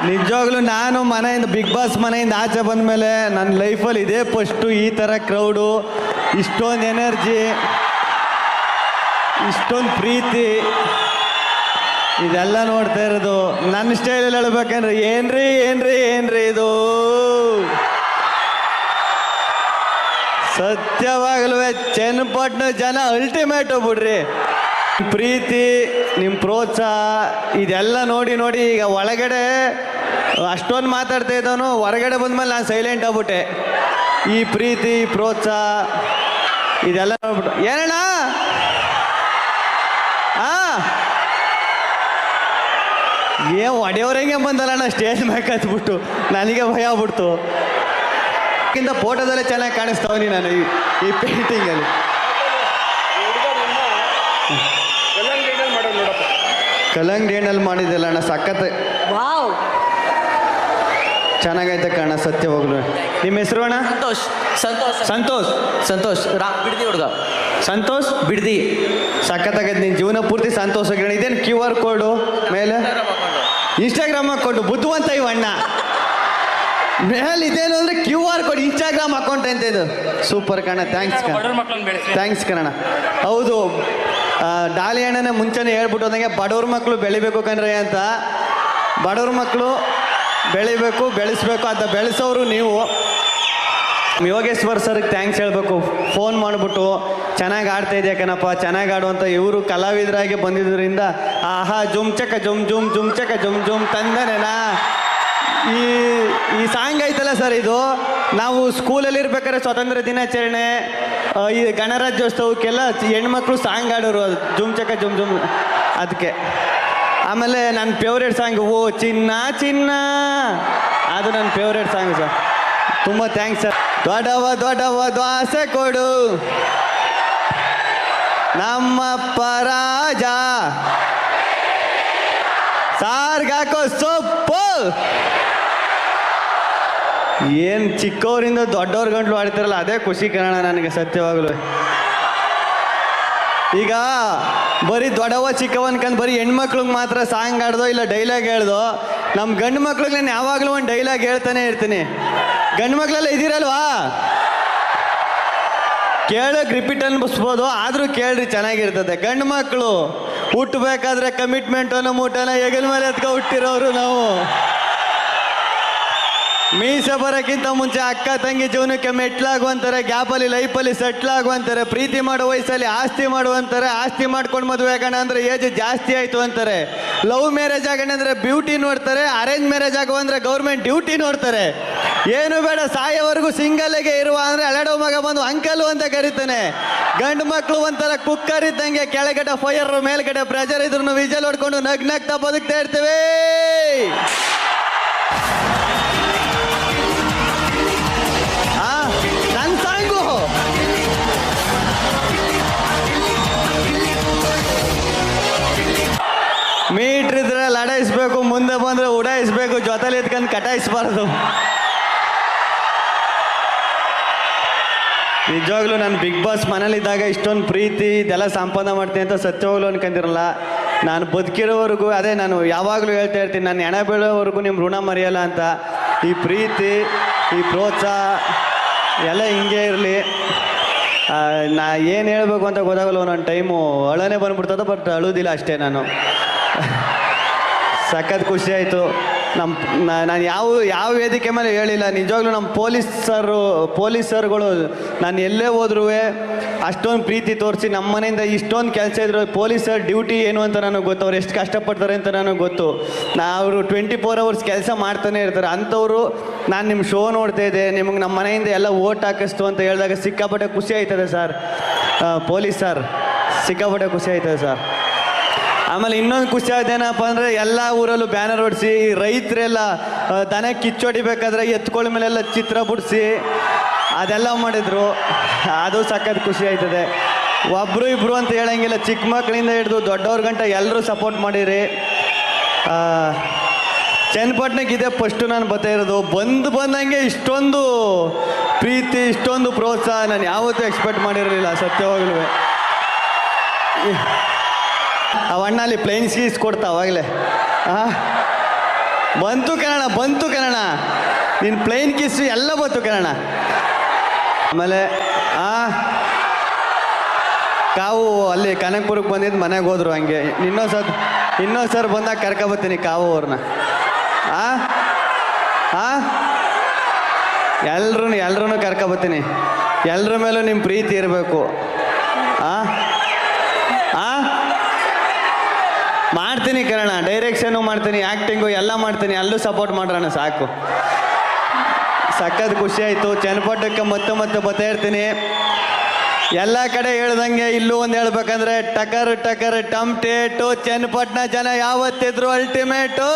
ನಿಜವಾಗ್ಲೂ ನಾನು ಮನೆಯಿಂದ ಬಿಗ್ ಬಾಸ್ ಮನೆಯಿಂದ ಆಚೆ ಬಂದಮೇಲೆ ನನ್ನ ಲೈಫಲ್ಲಿ ಇದೇ ಫಸ್ಟು ಈ ಥರ ಕ್ರೌಡು, ಇಷ್ಟೊಂದು ಎನರ್ಜಿ, ಇಷ್ಟೊಂದು ಪ್ರೀತಿ ಇದೆಲ್ಲ ನೋಡ್ತಾ ಇರೋದು. ನನ್ನ ಸ್ಟೈಲಲ್ಲಿ ಹೇಳ್ಬೇಕಂದ್ರೆ ಏನ್ರಿ ಏನ್ರಿ ಏನ್ರಿ ಇದು ಸತ್ಯವಾಗಲೂ ಚನ್ನಪಟ್ಟಣ ಜನ ಅಲ್ಟಿಮೇಟ್ ಬಿಡ್ರಿ. ಪ್ರೀತಿ, ನಿಮ್ಮ ಪ್ರೋತ್ಸಾಹ ಇದೆಲ್ಲ ನೋಡಿ ನೋಡಿ ಈಗ ಒಳಗಡೆ ಅಷ್ಟೊಂದು ಮಾತಾಡ್ತಾ ಇದ್ದವನು ಹೊರಗಡೆ ಬಂದ್ಮೇಲೆ ನಾನು ಸೈಲೆಂಟ್ ಆಗ್ಬಿಟ್ಟೆ. ಈ ಪ್ರೀತಿ ಪ್ರೋತ್ಸಾಹ ಇದೆಲ್ಲ ನೋಡ್ಬಿಟ್ಟು ಏನಣ್ಣ ಏನು ಒಡೆಯವ್ರಂಗೆ ಬಂದಲ್ಲಣ್ಣ ಸ್ಟೇಜ್ ಮ್ಯಾಕ್ ಹತ್ಬಿಟ್ಟು ನನಗೆ ಭಯ ಆಗ್ಬಿಡ್ತು. ಇಂದ ಫೋಟೋದಲ್ಲೇ ಚೆನ್ನಾಗಿ ಕಾಣಿಸ್ತಾವನಿ ನಾನು ಈ ಪೇಂಟಿಂಗಲ್ಲಿ. ಕಲ್ಲಂಗಡಿಯಲ್ಲಿ ಮಾಡಿದ್ದಲ್ಲ ಅಣ್ಣ, ಸಖತ್ ಚೆನ್ನಾಗೈತೆ ಕಣ ಸತ್ಯವಾಗ್ಲು. ನಿಮ್ಮ ಹೆಸರು ಅಣ್ಣ? ಸಂತೋಷ್ ಸಂತೋಷ್ ಸಂತೋಷ್ ಬಿಡ್ದಿ ಹುಡುಗ ಸಂತೋಷ್ ಬಿಡ್ದಿ. ಸಖತ್ತಾಗೈತೆ ನಿನ್ನ ಜೀವನ ಪೂರ್ತಿ ಸಂತೋಷ. ಇದೇನು QR ಕೋಡು ಮೇಲೆ ಇನ್ಸ್ಟಾಗ್ರಾಮ್ ಹಾಕೊಂಡು ಬುದ್ಧಿವಂತ ಇವಣ್ಣ ಮೇಲೆ ಇದೇನು ಅಂದರೆ QR ಕೋಡ್ ಇನ್ಸ್ಟಾಗ್ರಾಮ್ ಅಕೌಂಟ್ ಅಂತ ಇದು. ಸೂಪರ್ ಕಣ, ಥ್ಯಾಂಕ್ಸ್ ಕಣ. ಹೌದು, ಡಾಲಿ ಅಣ್ಣನೇ ಮುಂಚೆನೇ ಹೇಳ್ಬಿಟ್ಟು ಹೋದಂಗೆ ಬಡವ್ರ ಮಕ್ಕಳು ಬೆಳಿಬೇಕು ಕಣ್ರಿ ಅಂತ. ಬಡವ್ರ ಮಕ್ಕಳು ಬೆಳಿಬೇಕು, ಬೆಳೆಸ್ಬೇಕು ಅಂತ ಬೆಳೆಸೋರು ನೀವು. ಯೋಗೇಶ್ವರ್ ಸರ್ಗೆ ಥ್ಯಾಂಕ್ಸ್ ಹೇಳಬೇಕು. ಫೋನ್ ಮಾಡಿಬಿಟ್ಟು ಚೆನ್ನಾಗಿ ಆಡ್ತಾ ಇದೆಯಾ ಕಣಪ್ಪ, ಚೆನ್ನಾಗಿ ಆಡುವಂಥ ಇವರು ಕಲಾವಿದರಾಗಿ ಬಂದಿದ್ದರಿಂದ ಆಹಾ ಜುಮ್ ಚಕ ಜುಮ್ ಜುಮ್ ಜುಮ್ ಚಕ ಜುಮ್ ಜುಮ್ ತಂದನೇನಾ. ಈ ಸಾಂಗ್ ಐತಲ್ಲ ಸರ್, ಇದು ನಾವು ಸ್ಕೂಲಲ್ಲಿ ಇರ್ಬೇಕಾದ್ರೆ ಸ್ವಾತಂತ್ರ್ಯ ದಿನಾಚರಣೆ, ಈ ಗಣರಾಜ್ಯೋತ್ಸವಕ್ಕೆಲ್ಲ ಹೆಣ್ಮಕ್ಳು ಸಾಂಗ್ ಆಡೋರು ಜುಮ್ ಚಕ ಜುಮ್ ಜುಮ್. ಅದಕ್ಕೆ ಆಮೇಲೆ ನನ್ನ ಫೇವ್ರೇಟ್ ಸಾಂಗ್ ಓ ಚಿನ್ನ ಚಿನ್ನ, ಅದು ನನ್ನ ಫೇವ್ರೇಟ್ ಸಾಂಗ್ ಸರ್. ತುಂಬ ಥ್ಯಾಂಕ್ಸ್ ಸರ್. ದೊಡ್ಡವ ದೊಡ್ಡವ ದ್ವಾಸೆ ಕೊಡು ನಮ್ಮಪ್ಪ ರಾಜ, ಸಾರ್ಗಾಕೋ ಸೊಪ್ಪು. ಏನು ಚಿಕ್ಕವರಿಂದ ದೊಡ್ಡವ್ರ ಗಂಟ್ಲು ಆಡ್ತಾರಲ್ಲ ಅದೇ ಖುಷಿ ಕಾರಣ ನನಗೆ ಸತ್ಯವಾಗಲು. ಈಗ ಬರೀ ದೊಡ್ಡವ ಚಿಕ್ಕವ ಅನ್ಕಂಡು ಬರೀ ಹೆಣ್ಮಕ್ಳಿಗೆ ಮಾತ್ರ ಸಾಂಗ್ ಆಡ್ದೋ ಇಲ್ಲ ಡೈಲಾಗ್ ಹೇಳ್ದೋ, ನಮ್ಮ ಗಂಡು ಮಕ್ಳಿಗೆ ನಾನು ಯಾವಾಗಲೂ ಒಂದು ಡೈಲಾಗ್ ಹೇಳ್ತಾನೆ ಇರ್ತೀನಿ. ಗಂಡು ಮಕ್ಕಳೆಲ್ಲ ಇದ್ದೀರಲ್ವಾ, ಕೇಳೋಕೆ ರಿಪೀಟ್ ಅನ್ಬಿಸ್ಬೋದು, ಆದರೂ ಕೇಳ್ರಿ ಚೆನ್ನಾಗಿರ್ತದೆ. ಗಂಡು ಮಕ್ಕಳು ಹುಟ್ಟಬೇಕಾದ್ರೆ ಕಮಿಟ್ಮೆಂಟ್ ಅನ್ನೋ ಮೂಟನ ಹೆಗಲ ಮೇಲೆ ಎತ್ಕೊ ಹುಟ್ಟಿರೋರು ನಾವು. ಮೀಸೆ ಬರೋಕ್ಕಿಂತ ಮುಂಚೆ ಅಕ್ಕ ತಂಗಿ ಜೀವನಕ್ಕೆ ಮೆಟ್ಲಾಗುವಂತಾರೆ, ಗ್ಯಾಪಲ್ಲಿ ಲೈಫಲ್ಲಿ ಸೆಟ್ಲ್ ಆಗುವಂತಾರೆ, ಪ್ರೀತಿ ಮಾಡೋ ವಯಸ್ಸಲ್ಲಿ ಆಸ್ತಿ ಮಾಡುವಂತಾರೆ, ಆಸ್ತಿ ಮಾಡ್ಕೊಂಡು ಮದುವೆ ಆಗೋಣ ಅಂದರೆ ಏಜ್ ಜಾಸ್ತಿ ಆಯಿತು ಅಂತಾರೆ, ಲವ್ ಮ್ಯಾರೇಜ್ ಆಗೋಣ ಅಂದರೆ ಬ್ಯೂಟಿ ನೋಡ್ತಾರೆ, ಅರೇಂಜ್ ಮ್ಯಾರೇಜ್ ಆಗೋ ಅಂದರೆ ಗೌರ್ಮೆಂಟ್ ಡ್ಯೂಟಿ ನೋಡ್ತಾರೆ. ಏನು ಬೇಡ ಸಾಯೋವರೆಗೂ ಸಿಂಗಲ್ಗೆ ಇರುವ ಅಂದರೆ ಹಳೆಡೋ ಮಗ ಬಂದು ಅಂಕಲು ಅಂತ ಕರೀತಾನೆ. ಗಂಡು ಮಕ್ಕಳು ಒಂಥರ ಕುಕ್ಕರ್ ಇದ್ದಂಗೆ, ಕೆಳಗಡೆ ಫೈರ್ ಮೇಲ್ಗಡೆ ಪ್ರೆಷರ್ ಇದ್ರು ವಿಜಲ್ ಹೊಡ್ಕೊಂಡು ನಗ್ನಗ್ತಾ ಬದುಕ್ತಾ ಇರ್ತೇವೆ. ನನ್ನ ಸಾಂಗು ಮೀಟ್ರ್ ಇದ್ರೆ ಲಡಾಯಿಸ್ಬೇಕು, ಮುಂದೆ ಬಂದರೆ ಉಡಾಯಿಸ್ಬೇಕು, ಜೊತೆಲಿ ಎತ್ಕೊಂಡು ಕಟಾಯಿಸ್ಬಾರ್ದು. ನಿಜವಾಗ್ಲೂ ನಾನು ಬಿಗ್ ಬಾಸ್ ಮನೇಲಿದ್ದಾಗ ಇಷ್ಟೊಂದು ಪ್ರೀತಿ ಇದೆಲ್ಲ ಸಂಪಾದನೆ ಮಾಡ್ತೀನಿ ಅಂತ ಸತ್ಯವಾಗ್ಲೂ ಅನ್ಕೊಂಡಿರಲ್ಲ. ನಾನು ಬದುಕಿರೋವರೆಗೂ ಅದೇ ನಾನು ಯಾವಾಗಲೂ ಹೇಳ್ತಾ ಇರ್ತೀನಿ, ನಾನು ಹೆಣ ಬೀಳೋವರೆಗೂ ನಿಮ್ಮ ಋಣ ಮರೆಯಲ್ಲ ಅಂತ. ಈ ಪ್ರೀತಿ ಈ ಪ್ರೋತ್ಸಾಹ ಎಲ್ಲ ಹಿಂಗೆ ಇರಲಿ. ನಾ ಏನು ಹೇಳಬೇಕು ಅಂತ ಗೊತ್ತಾಗಲ್ಲ, ಒಂದೊಂದು ಟೈಮು ಅಳನೇ ಬಂದ್ಬಿಡ್ತದೆ, ಬಟ್ ಅಳುವುದಿಲ್ಲ ಅಷ್ಟೇ. ನಾನು ಸಖತ್ ಖುಷಿ ಆಯಿತು. ನಾನು ಯಾವ ವೇದಿಕೆ ಮೇಲೆ ಹೇಳಿಲ್ಲ. ನಿಜವಾಗ್ಲೂ ನಮ್ಮ ಪೊಲೀಸರುಗಳು ನಾನು ಎಲ್ಲೇ ಹೋದ್ರೂ ಅಷ್ಟೊಂದು ಪ್ರೀತಿ ತೋರಿಸಿ ನಮ್ಮ ಮನೆಯಿಂದ ಇಷ್ಟೊಂದು ಕೆಲಸ ಇದ್ರು. ಪೊಲೀಸರ್ ಡ್ಯೂಟಿ ಏನು ಅಂತ ನನಗೆ ಗೊತ್ತು, ಅವ್ರು ಎಷ್ಟು ಕಷ್ಟಪಡ್ತಾರೆ ಅಂತ ನನಗೆ ಗೊತ್ತು. ಅವರು 24 hours ಕೆಲಸ ಮಾಡ್ತಾನೆ ಇರ್ತಾರೆ. ಅಂಥವ್ರು ನಾನು ನಿಮ್ಮ ಶೋ ನೋಡ್ತಾ ಇದ್ದೆ, ನಿಮಗೆ ನಮ್ಮ ಮನೆಯಿಂದ ಎಲ್ಲ ಓಟ್ ಹಾಕಿಸ್ತು ಅಂತ ಹೇಳಿದಾಗ ಸಿಕ್ಕಾಪಟ್ಟೆ ಖುಷಿ ಆಯ್ತದೆ ಸರ್. ಪೊಲೀಸ್ ಸರ್ ಸಿಕ್ಕಾಪಟ್ಟೆ ಖುಷಿ ಆಯ್ತದೆ ಸರ್. ಆಮೇಲೆ ಇನ್ನೊಂದು ಖುಷಿ ಆಯ್ತೇನಪ್ಪ ಅಂದರೆ ಎಲ್ಲ ಊರಲ್ಲೂ ಬ್ಯಾನರ್ ಹೊಡಿಸಿ, ರೈತರೆಲ್ಲ ದನ ಕಿಚ್ಚೊಡಿಬೇಕಾದ್ರೆ ಎತ್ಕೊಳ್ಳ ಮೇಲೆಲ್ಲ ಚಿತ್ರ ಬಿಡಿಸಿ ಅದೆಲ್ಲ ಮಾಡಿದರು. ಅದು ಸಖತ್ ಖುಷಿ ಆಯ್ತದೆ. ಒಬ್ಬರು ಇಬ್ಬರು ಅಂತ ಹೇಳಂಗಿಲ್ಲ, ಚಿಕ್ಕ ಮಕ್ಕಳಿಂದ ಹಿಡಿದು ದೊಡ್ಡವ್ರ ಗಂಟ ಎಲ್ಲರೂ ಸಪೋರ್ಟ್ ಮಾಡಿರಿ. ಚನ್ನಪಟ್ಟಣಕ್ಕೆ ಇದೇ ಫಸ್ಟು ನಾನು ಬರ್ತಾ ಇರೋದು. ಬಂದಂಗೆ ಇಷ್ಟೊಂದು ಪ್ರೀತಿ ಇಷ್ಟೊಂದು ಪ್ರೋತ್ಸಾಹ ನಾನು ಯಾವತ್ತೂ ಎಕ್ಸ್ಪೆಕ್ಟ್ ಮಾಡಿರಲಿಲ್ಲ ಸತ್ಯವಾಗ್ಲೂ. ಅವಣ್ಣ ಅಲ್ಲಿ ಪ್ಲೇನ್ ಸೀಸ್ ಕೊಡ್ತಾ ಅವಾಗಲೇ ಬಂತು ಕನ್ನಡ ನಿನ್ನ ಪ್ಲೈನ್ ಕಿಸ್ಸು ಎಲ್ಲ ಬಂತು ಕನ್ನಡ. ಆಮೇಲೆ ಕಾವು ಅಲ್ಲಿ ಕನಕಪುರಕ್ಕೆ ಬಂದಿದ್ದು ಮನೆಗೆ ಹೋದ್ರು ಹಂಗೆ. ಇನ್ನೊಂದು ಸರ್ ಬಂದಾಗ ಕರ್ಕೊಬತ್ತೀನಿ ಕಾವು ಅವ್ರನ್ನ. ಎಲ್ರೂ ಕರ್ಕೊಬತ್ತೀನಿ. ಎಲ್ರ ಮೇಲೂ ನಿಮ್ಮ ಪ್ರೀತಿ ಇರಬೇಕು. ಮಾಡ್ತೀನಿ ಕನ್ನಡ, ಡೈರೆಕ್ಷನು ಮಾಡ್ತೀನಿ, ಆ್ಯಕ್ಟಿಂಗು ಎಲ್ಲ ಮಾಡ್ತೀನಿ, ಅಲ್ಲೂ ಸಪೋರ್ಟ್ ಮಾಡೋಣ ಸಾಕು. ಸಖತ್ ಖುಷಿ ಆಯಿತು. ಚನ್ನಪಟ್ಟಣಕ್ಕೆ ಮತ್ತೆ ಬರ್ತಾ ಇರ್ತೀನಿ. ಎಲ್ಲ ಕಡೆ ಹೇಳ್ದಂಗೆ ಇಲ್ಲೂ ಒಂದು ಹೇಳ್ಬೇಕಂದ್ರೆ ಟಕರ್ ಟಮ್ಟೇಟು. ಚನ್ನಪಟ್ಟಣ ಜನ ಯಾವತ್ತಿದ್ರು ಅಲ್ಟಿಮೇಟು.